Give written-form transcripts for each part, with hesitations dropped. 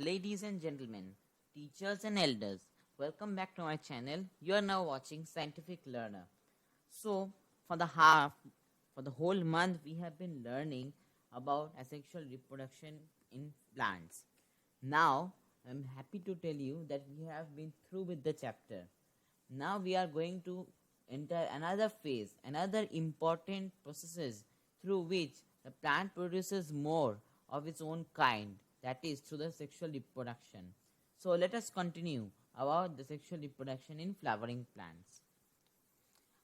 Ladies and gentlemen, teachers and elders, welcome back to my channel. You are now watching Scientific Learner. So, for the half, for the whole month, we have been learning about asexual reproduction in plants. Now, I'm happy to tell you that we have been through with the chapter. Now we are going to enter another phase, another important processes through which the plant produces more of its own kind, that is through the sexual reproduction. So let us continue about the sexual reproduction in flowering plants.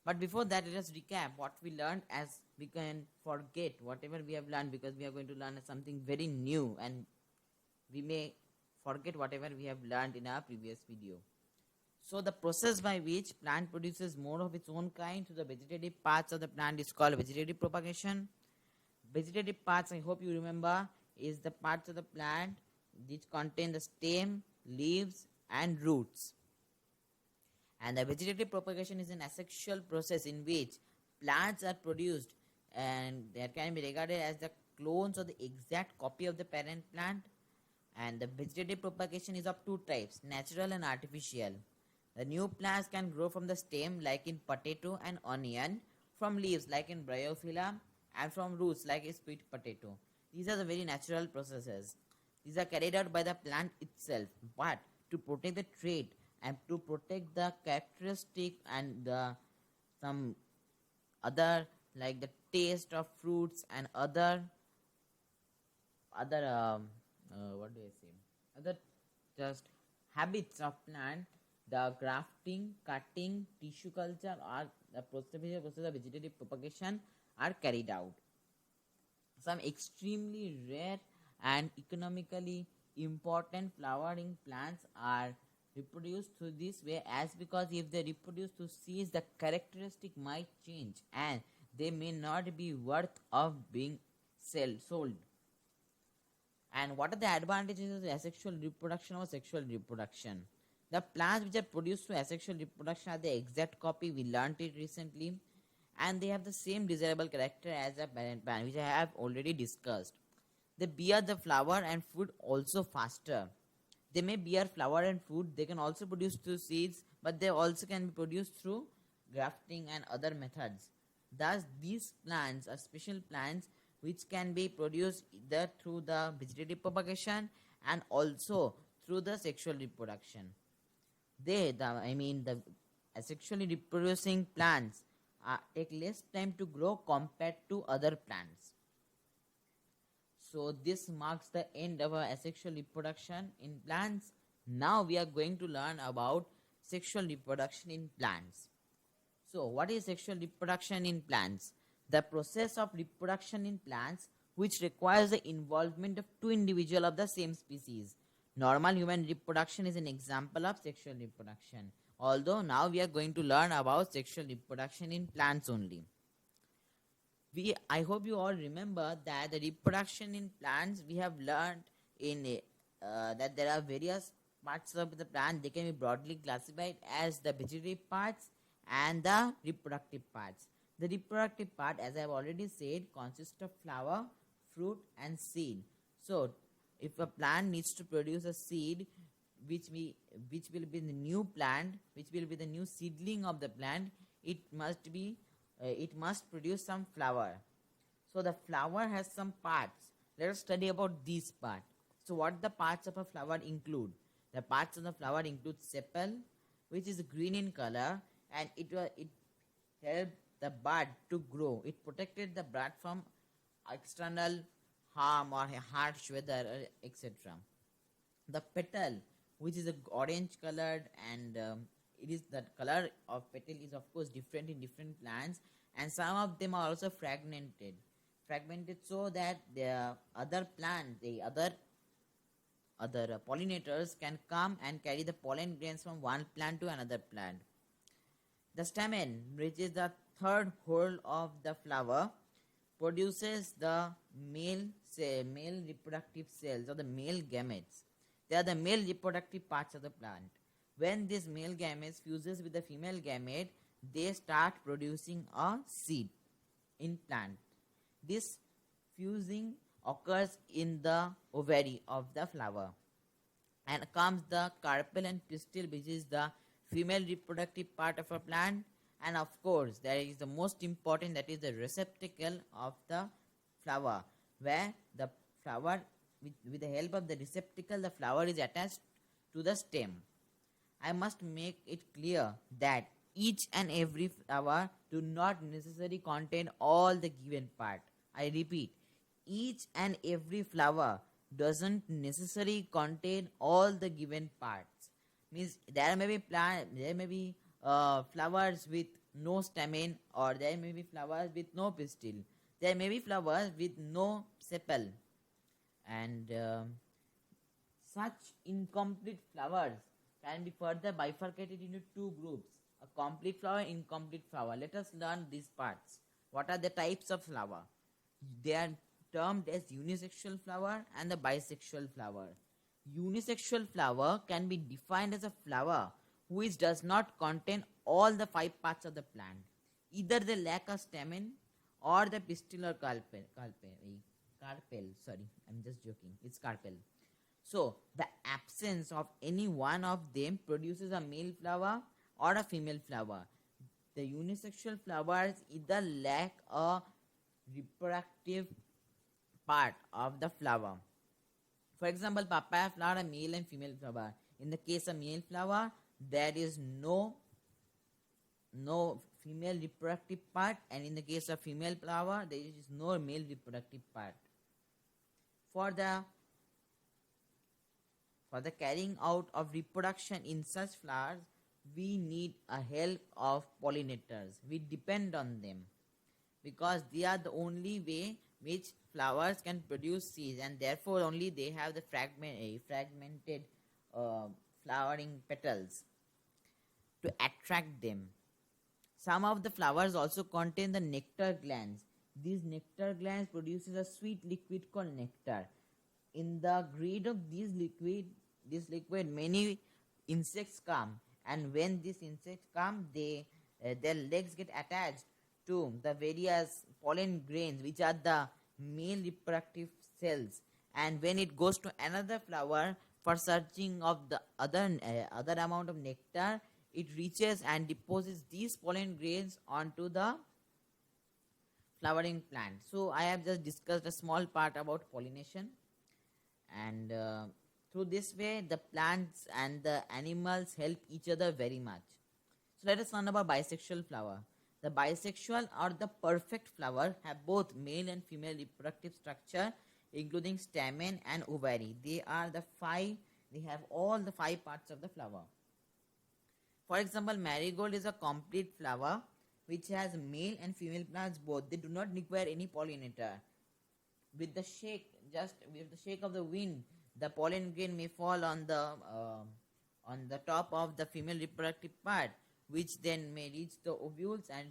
But before that, let us recap what we learned, as we can forget whatever we have learned because we are going to learn something very new and we may forget whatever we have learned in our previous video. So the process by which plant produces more of its own kind to the vegetative parts of the plant is called vegetative propagation. Vegetative parts, I hope you remember, is the parts of the plant which contain the stem, leaves and roots. And the vegetative propagation is an asexual process in which plants are produced and they can be regarded as the clones or the exact copy of the parent plant. And the vegetative propagation is of two types, natural and artificial. The new plants can grow from the stem like in potato and onion, from leaves like in bryophylla, and from roots like a sweet potato. These are the very natural processes. These are carried out by the plant itself, but to protect the trait and to protect the characteristic and some other like the taste of fruits and other what do I say? Other just habits of plant, the grafting, cutting, tissue culture, or the process of vegetative propagation are carried out. Some extremely rare and economically important flowering plants are reproduced through this way, as because if they reproduce through seeds, the characteristic might change and they may not be worth of being sold. And what are the advantages of the asexual reproduction or sexual reproduction? The plants which are produced through asexual reproduction are the exact copy, we learnt it recently, and they have the same desirable character as a parent plant, which I have already discussed. They bear the flower and fruit also faster. They may bear flower and fruit, they can also produce through seeds, but they also can be produced through grafting and other methods. Thus, these plants are special plants which can be produced either through the vegetative propagation and also through the sexual reproduction. The asexually reproducing plants take less time to grow compared to other plants. So this marks the end of our asexual reproduction in plants. Now we are going to learn about sexual reproduction in plants. So what is sexual reproduction in plants? The process of reproduction in plants which requires the involvement of two individuals of the same species. Normal human reproduction is an example of sexual reproduction. Although now we are going to learn about sexual reproduction in plants only. I hope you all remember that the reproduction in plants we have learned in that there are various parts of the plant. They can be broadly classified as the vegetative parts and the reproductive parts. The reproductive part, as I have already said, consists of flower, fruit and seed. So if a plant needs to produce a seed which will be the new plant, which will be the new seedling of the plant, it must produce some flower. So the flower has some parts. Let us study about these parts. So what the parts of a flower include? The parts of the flower include sepal, which is green in color, and it helped the bud to grow. It protected the bud from external harm or harsh weather, etc. The petal, which is orange colored, and it is the color of petal is of course different in different plants, and some of them are also fragmented so that the other plant, the other pollinators can come and carry the pollen grains from one plant to another plant. The stamen, which is the third hole of the flower, produces the male reproductive cells or the male gametes. They are the male reproductive parts of the plant. When this male gametes fuses with the female gamete, they start producing a seed in plant. This fusing occurs in the ovary of the flower. And comes the carpel and pistil, which is the female reproductive part of a plant. And of course, there is the most important, that is the receptacle of the flower, where the flower, with the help of the receptacle, the flower is attached to the stem. I must make it clear that each and every flower do not necessarily contain all the given part. I repeat, each and every flower doesn't necessarily contain all the given parts. Means there may be flowers with no stamen, or there may be flowers with no pistil. There may be flowers with no sepal, and such incomplete flowers can be further bifurcated into two groups: a complete flower, incomplete flower. Let us learn these parts. What are the types of flower? They are termed as unisexual flower and the bisexual flower. Unisexual flower can be defined as a flower which does not contain all the 5 parts of the plant. Either they lack a stamen or the pistil or carpel. Sorry, I'm just joking. It's carpel. So the absence of any one of them produces a male flower or a female flower. The unisexual flowers either lack a reproductive part of the flower. For example, papaya flower, a male and female flower. In the case of male flower, there is no female reproductive part, and in the case of female flower, there is no male reproductive part. For the carrying out of reproduction in such flowers, we need a help of pollinators. We depend on them because they are the only way which flowers can produce seeds, and therefore only they have the fragmented flowering petals to attract them. Some of the flowers also contain the nectar glands. These nectar glands produces a sweet liquid called nectar. In the grade of this liquid, many insects come, and when these insects come, their legs get attached to the various pollen grains, which are the male reproductive cells, and when it goes to another flower for searching of the other amount of nectar, it reaches and deposits these pollen grains onto the flowering plant. So I have just discussed a small part about pollination, and through this way the plants and the animals help each other very much. So let us learn about bisexual flower. The bisexual or the perfect flower have both male and female reproductive structure, including stamen and ovary. They have all the 5 parts of the flower. For example, marigold is a complete flower which has male and female plants both. They do not require any pollinator. With the shake of the wind, the pollen grain may fall on the top of the female reproductive part, which then may reach the ovules, and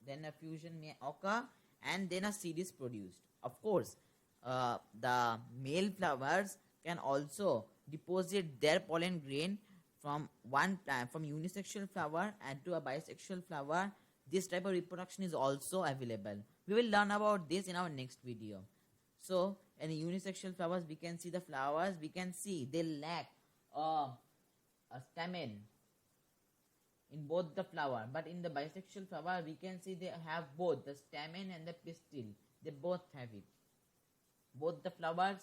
then a fusion may occur, and then a seed is produced. Of course, the male flowers can also deposit their pollen grain from one plant, from unisexual flower and to a bisexual flower. This type of reproduction is also available. We will learn about this in our next video. So in unisexual flowers, we can see they lack a stamen in both the flower, but in the bisexual flower we can see they have both the stamen and the pistil. They both have it. Both the flowers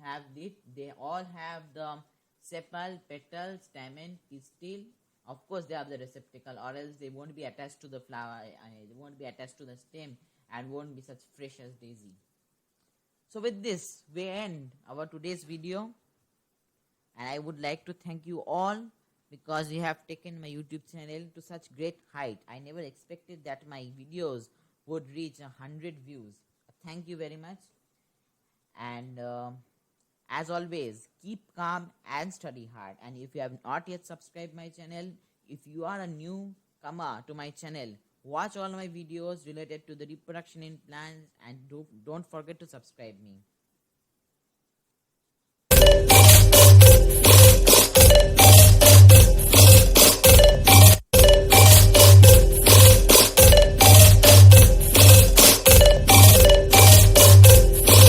have it. They all have the sepal, petal, stamen, pistil. Of course they have the receptacle, or else they won't be attached to the flower, they won't be attached to the stem and won't be such fresh as daisy. So with this we end our today's video, and I would like to thank you all because you have taken my YouTube channel to such great height. I never expected that my videos would reach 100 views. Thank you very much. And as always, keep calm and study hard. And if you have not yet subscribed my channel, if you are a newcomer to my channel, watch all my videos related to the reproduction in plants, and don't forget to subscribe me.